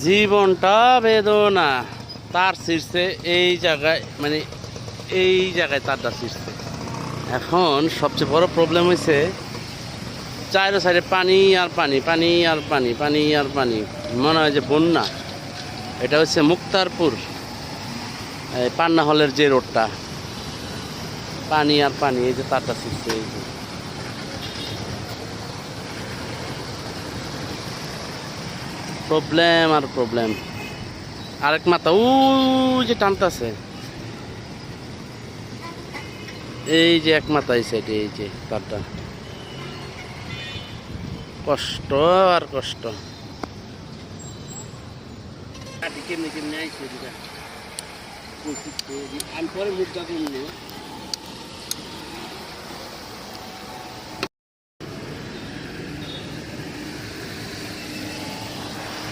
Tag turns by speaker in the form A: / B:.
A: জীবনটা বেদনা। তার ছিঁড়ছে এই জায়গায়, মানে এই জায়গায় তারটা ছিঁড়ছে। এখন সবচেয়ে বড় প্রবলেম হয়েছে চারো সাইডে পানি আর পানি, পানি আর পানি, পানি আর পানি। মনে হয় যে বন্যা। এটা হচ্ছে মুক্তারপুর এই পান্না হলের যে রোডটা, পানি আর পানি। এই যে তারটা ছিঁড়ছে, এই যে প্রবলেম আর প্রবলেম। আরেক মাথা ওই যে টানতেছে, এই যে এক মাথা এই সাইডে, এই যে তারটা। কষ্ট আর কষ্ট। কেমনি কেমনি আইসে আমি পরে মুখ